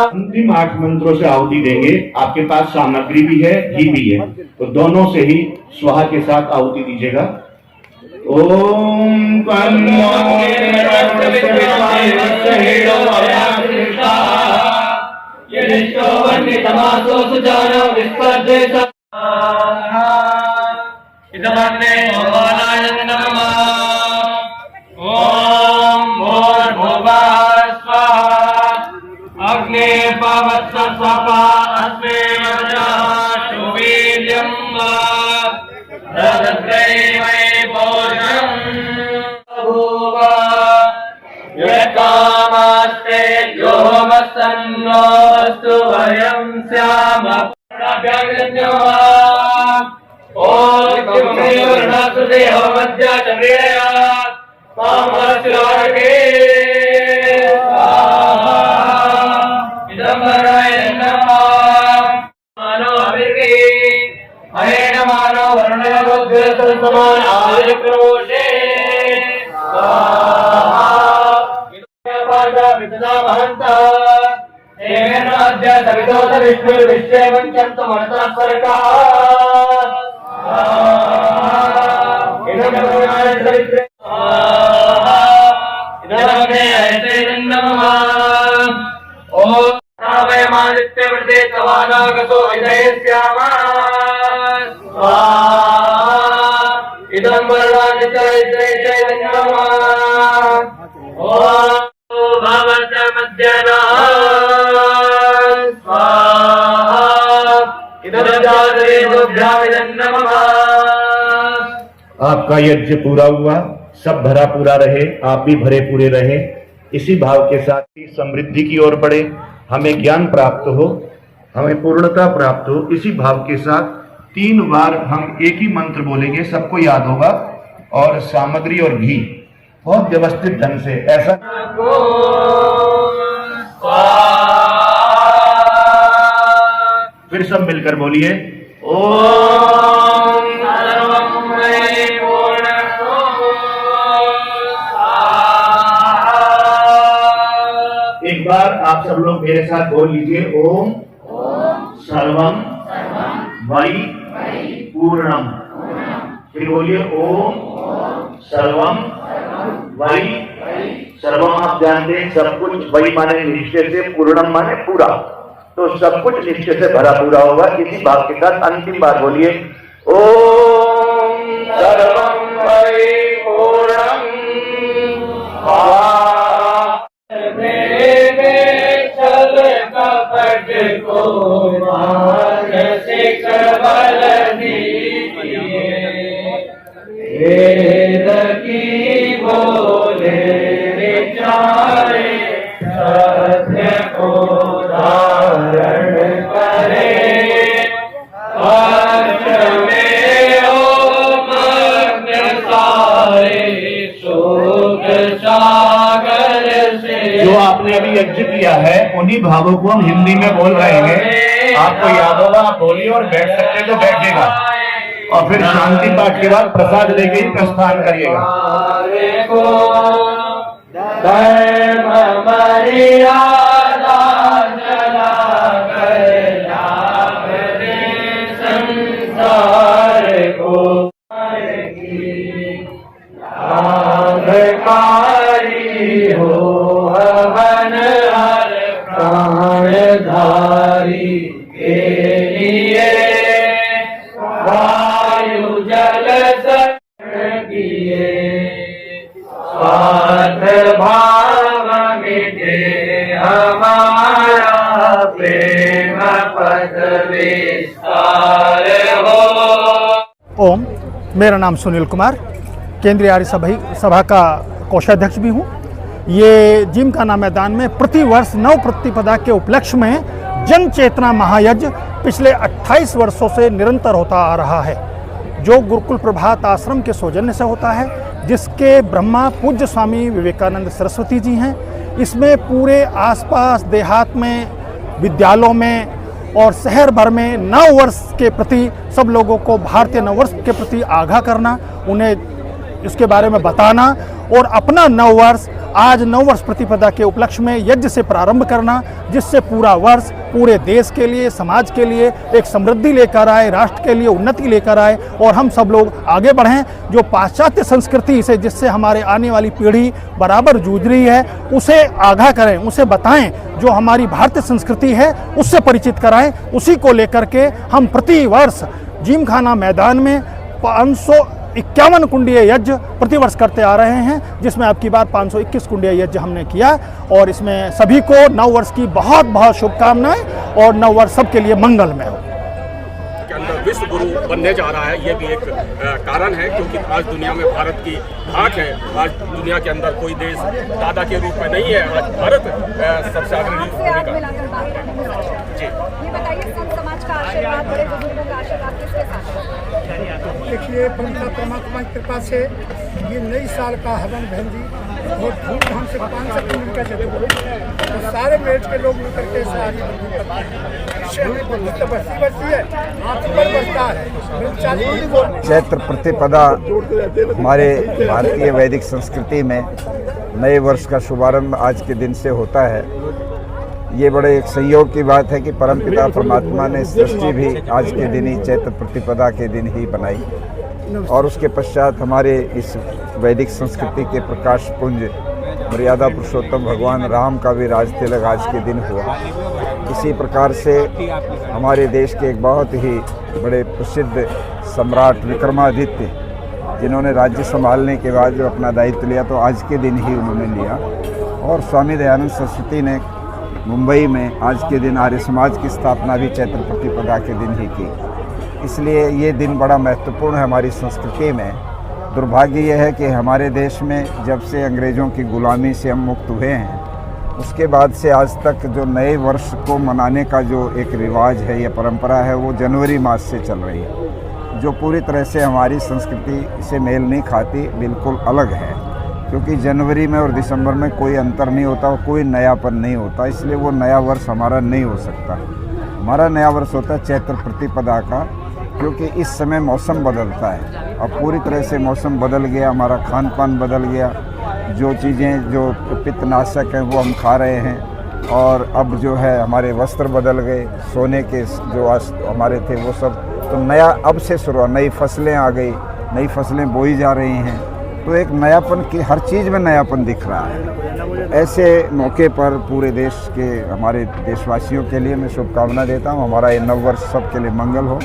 अंतिम 8 मंत्रों से आहुति देंगे। आपके पास सामग्री भी है, घी भी है, तो दोनों से ही स्वाहा के साथ आहुति दीजिएगा। ओम अग्ने पावत्स स्वपा अस्मे शुवीर्यं तदत्रैवै भोजनं भूव यत्कामास्ते योमसन्नोऽस्तु वयं स्याम ओमेव मध्य चन्द्रेया पामस्यार्के इदं वरदानि आपका यज्ञ पूरा हुआ, सब भरा पूरा रहे, आप भी भरे पूरे रहे। इसी भाव के साथ ही समृद्धि की ओर बढ़े, हमें ज्ञान प्राप्त हो, हमें पूर्णता प्राप्त हो। इसी भाव के साथ 3 बार हम एक ही मंत्र बोलेंगे, सबको याद होगा, और सामग्री और घी बहुत व्यवस्थित ढंग से ऐसा। फिर सब मिलकर बोलिए ओम। एक बार आप सब लोग मेरे साथ बोल लीजिए ओम सर्वम वै पूर्णम। फिर बोलिए ओम सर्वम वै। सर्वम आप जानते हैं सब कुछ, वै माने निश्चय से, पूर्णम माने पूरा, तो सब कुछ निश्चय से भरा पूरा होगा। इसी भाव के साथ अंतिम बार बोलिए ओम सर्वम वै पूर्णम। वेद की बोले विचारे सत्य को धारण करे हर्ष में हो मग्न सारे शोक सागर से। जो आपने अभी यज्ञ किया है उन्हीं भावों को हम हिंदी में बोल रहे हैं। आपको याद होगा, आप बोलिए, और बैठ सकते तो बैठिएगा, और फिर शांति पाठ के बाद प्रसाद लेके ही प्रस्थान करिएगा। प्राणधारी के लिए वायु जल किए स्वार्थ भाव मिटे हमारा प्रेम पद विस्तार हो। ओम, मेरा नाम सुनील कुमार, केंद्रीय आर्य सभा का कोषाध्यक्ष भी हूँ। ये जिमखाना मैदान में प्रतिवर्ष नव प्रतिपदा के उपलक्ष्य में जन चेतना महायज्ञ पिछले 28 वर्षों से निरंतर होता आ रहा है, जो गुरुकुल प्रभात आश्रम के सौजन्य से होता है, जिसके ब्रह्मा पूज्य स्वामी विवेकानंद सरस्वती जी हैं। इसमें पूरे आसपास देहात में, विद्यालयों में और शहर भर में नव वर्ष के प्रति सब लोगों को भारतीय नव वर्ष के प्रति आगाह करना, उन्हें इसके बारे में बताना और अपना नववर्ष आज नववर्ष प्रतिपदा के उपलक्ष्य में यज्ञ से प्रारंभ करना, जिससे पूरा वर्ष पूरे देश के लिए, समाज के लिए एक समृद्धि लेकर आए, राष्ट्र के लिए उन्नति लेकर आए और हम सब लोग आगे बढ़ें। जो पाश्चात्य संस्कृति से जिससे हमारे आने वाली पीढ़ी बराबर जूझ रही है, उसे आगाह करें, उसे बताएं। जो हमारी भारतीय संस्कृति है उससे परिचित कराएं। उसी को लेकर के हम प्रति वर्ष जिमखाना मैदान में 551 कुंडीय यज्ञ प्रतिवर्ष करते आ रहे हैं, जिसमें अब की बार 521 कुंडीय यज्ञ हमने किया और इसमें सभी को नववर्ष की बहुत बहुत शुभकामनाएं और नववर्ष सबके लिए मंगलमय हो। के अंदर विश्व गुरु बनने जा रहा है, ये भी एक कारण है, क्योंकि आज दुनिया में भारत की धाक है। आज दुनिया के अंदर कोई देश दादा के रूप में नहीं है, आज भारत सबसे अग्रणी जी। ये बताइए, संत समाज का आशीर्वाद, बड़े बुजुर्गों का आशीर्वाद किसके साथ है? देखिए, परमात्मा की कृपा से ये नई साल का हवन बहन बहुत धूमधाम से 500 मिलकर जब तो सारे मेज के लोग मिलकर के सारी बढ़ती है, आत्मबल बढ़ता है। चैत्र प्रतिपदा हमारे भारतीय वैदिक संस्कृति में नए वर्ष का शुभारंभ आज के दिन से होता है। ये बड़े एक संयोग की बात है कि परमपिता परमात्मा ने सृष्टि भी आज के दिन ही चैत्र प्रतिपदा के दिन ही बनाई और उसके पश्चात हमारे इस वैदिक संस्कृति के प्रकाश पुंज मर्यादा पुरुषोत्तम भगवान राम का भी राज तिलक आज के दिन हुआ। इसी प्रकार से हमारे देश के एक बहुत ही बड़े प्रसिद्ध सम्राट विक्रमादित्य, जिन्होंने राज्य संभालने के बाद जो अपना दायित्व लिया तो आज के दिन ही उन्होंने लिया। और स्वामी दयानंद सरस्वती ने मुंबई में आज के दिन आर्य समाज की स्थापना भी चैत्र प्रतिपदा के दिन ही की। इसलिए ये दिन बड़ा महत्वपूर्ण है हमारी संस्कृति में। दुर्भाग्य यह है कि हमारे देश में जब से अंग्रेज़ों की गुलामी से हम मुक्त हुए हैं, उसके बाद से आज तक जो नए वर्ष को मनाने का जो एक रिवाज है या परंपरा है, वो जनवरी मास से चल रही है, जो पूरी तरह से हमारी संस्कृति से मेल नहीं खाती, बिल्कुल अलग है। क्योंकि जनवरी में और दिसंबर में कोई अंतर नहीं होता और कोई नयापन नहीं होता, इसलिए वो नया वर्ष हमारा नहीं हो सकता। हमारा नया वर्ष होता है चैत्र प्रतिपदा का, क्योंकि इस समय मौसम बदलता है। अब पूरी तरह से मौसम बदल गया, हमारा खान पान बदल गया, जो चीज़ें जो पित्तनाशक हैं वो हम खा रहे हैं, और अब जो है हमारे वस्त्र बदल गए, सोने के जो हमारे थे वो सब, तो नया अब से शुरू, नई फसलें आ गई, नई फसलें बोई जा रही हैं, तो एक नयापन की हर चीज़ में नयापन दिख रहा है। ऐसे मौके पर पूरे देश के हमारे देशवासियों के लिए मैं शुभकामना देता हूँ, हमारा ये नववर्ष सबके लिए मंगल हो।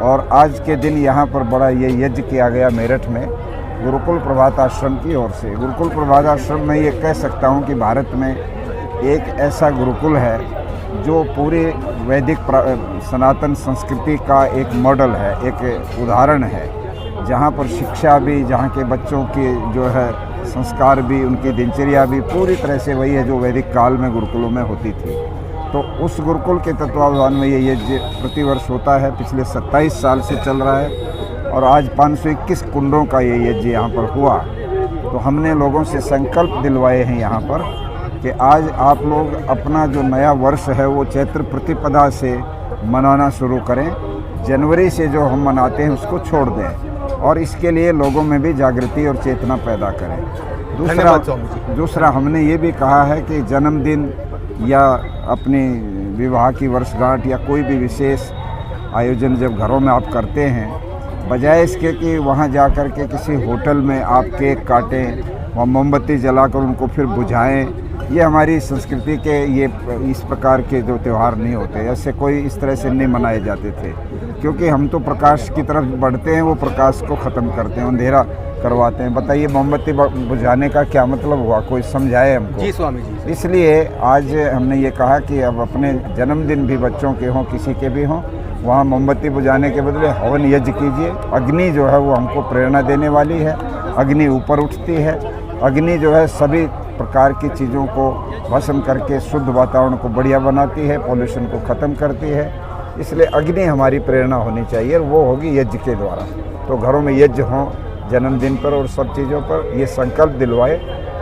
और आज के दिन यहाँ पर बड़ा ये यज्ञ किया गया मेरठ में गुरुकुल प्रभात आश्रम की ओर से। गुरुकुल प्रभात आश्रम में ये कह सकता हूँ कि भारत में एक ऐसा गुरुकुल है जो पूरे वैदिक सनातन संस्कृति का एक मॉडल है, एक उदाहरण है, जहाँ पर शिक्षा भी, जहाँ के बच्चों के जो है संस्कार भी, उनकी दिनचर्या भी पूरी तरह से वही है जो वैदिक काल में गुरुकुलों में होती थी। तो उस गुरुकुल के तत्वावधान में ये यज्ञ प्रतिवर्ष होता है, पिछले 27 साल से चल रहा है और आज 521 कुंडों का ये यज्ञ यहाँ पर हुआ। तो हमने लोगों से संकल्प दिलवाए हैं यहाँ पर कि आज आप लोग अपना जो नया वर्ष है वो चैत्र प्रतिपदा से मनाना शुरू करें, जनवरी से जो हम मनाते हैं उसको छोड़ दें और इसके लिए लोगों में भी जागृति और चेतना पैदा करें। दूसरा हमने ये भी कहा है कि जन्मदिन या अपनी विवाह की वर्षगांठ या कोई भी विशेष आयोजन जब घरों में आप करते हैं, बजाय इसके कि वहाँ जा कर के किसी होटल में आप केक काटें, वहाँ मोमबत्ती जलाकर उनको फिर बुझाएं, ये हमारी संस्कृति के ये इस प्रकार के जो त्यौहार नहीं होते, ऐसे कोई इस तरह से नहीं मनाए जाते थे। क्योंकि हम तो प्रकाश की तरफ बढ़ते हैं, वो प्रकाश को ख़त्म करते हैं, अंधेरा करवाते हैं। बताइए मोमबत्ती बुझाने का क्या मतलब हुआ, कोई समझाए हमको? जी स्वामी जी। इसलिए आज हमने ये कहा कि अब अपने जन्मदिन भी बच्चों के हों, किसी के भी हों, वहाँ मोमबत्ती बुझाने के बदले हवन यज्ञ कीजिए। अग्नि जो है वो हमको प्रेरणा देने वाली है, अग्नि ऊपर उठती है, अग्नि जो है सभी प्रकार की चीज़ों को भस्म करके शुद्ध वातावरण को बढ़िया बनाती है, पॉल्यूशन को ख़त्म करती है। इसलिए अग्नि हमारी प्रेरणा होनी चाहिए और वो होगी यज्ञ के द्वारा। तो घरों में यज्ञ हों जन्मदिन पर और सब चीज़ों पर, ये संकल्प दिलवाए।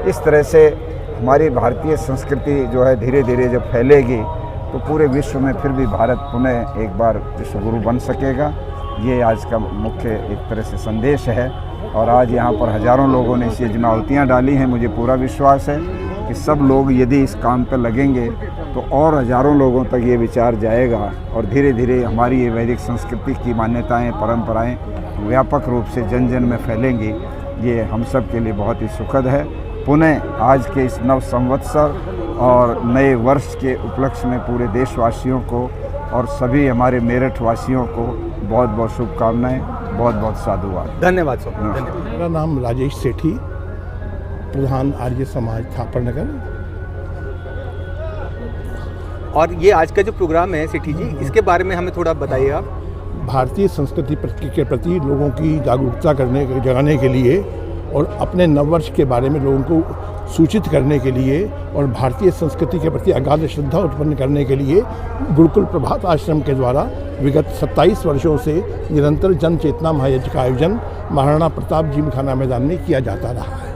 इस तरह से हमारी भारतीय संस्कृति जो है धीरे धीरे जब फैलेगी तो पूरे विश्व में फिर भी भारत पुनः एक बार विश्व गुरु बन सकेगा। ये आज का मुख्य एक तरह से संदेश है। और आज यहाँ पर हज़ारों लोगों ने इस यज्ञ में आहुतियाँ डाली हैं। मुझे पूरा विश्वास है कि सब लोग यदि इस काम पर लगेंगे तो और हज़ारों लोगों तक ये विचार जाएगा और धीरे धीरे हमारी ये वैदिक संस्कृति की मान्यताएं, परंपराएं व्यापक रूप से जन जन में फैलेंगी। ये हम सब के लिए बहुत ही सुखद है। पुनः आज के इस नव संवत्सर और नए वर्ष के उपलक्ष्य में पूरे देशवासियों को और सभी हमारे मेरठ वासियों को बहुत बहुत शुभकामनाएं, बहुत बहुत साधुवाद। धन्यवाद सर। धन्यवाद। मेरा नाम राजेश सेठी, प्रधान आर्य समाज थापर नगर। और ये आज का जो प्रोग्राम है सेठी जी, इसके बारे में हमें थोड़ा बताइए आप। भारतीय संस्कृति के प्रति लोगों की जागरूकता जगाने के लिए और अपने नववर्ष के बारे में लोगों को सूचित करने के लिए और भारतीय संस्कृति के प्रति अगाध श्रद्धा उत्पन्न करने के लिए गुरुकुल प्रभात आश्रम के द्वारा विगत 27 वर्षों से निरंतर जन चेतना महायज्ञ का आयोजन महाराणा प्रताप जिमखाना मैदान में किया जाता रहा है।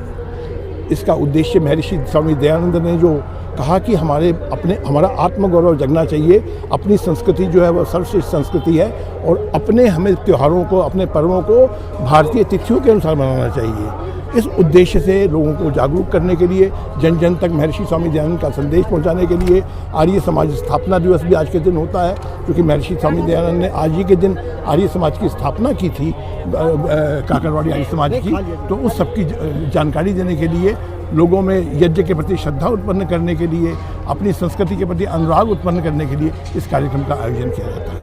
इसका उद्देश्य महर्षि स्वामी दयानंद ने जो कहा कि हमारा आत्मगौरव जगना चाहिए, अपनी संस्कृति जो है वह सर्वश्रेष्ठ संस्कृति है और हमें त्योहारों को, अपने पर्वों को भारतीय तिथियों के अनुसार मनाना चाहिए। इस उद्देश्य से लोगों को जागरूक करने के लिए, जन जन तक महर्षि स्वामी दयानंद का संदेश पहुंचाने के लिए आर्य समाज स्थापना दिवस भी आज के दिन होता है, क्योंकि महर्षि स्वामी दयानंद ने आज ही के दिन आर्य समाज की स्थापना की थी, काकरवाड़ी आर्य समाज की। तो उस सब की जानकारी देने के लिए, लोगों में यज्ञ के प्रति श्रद्धा उत्पन्न करने के लिए, अपनी संस्कृति के प्रति अनुराग उत्पन्न करने के लिए इस कार्यक्रम का आयोजन किया जाता है।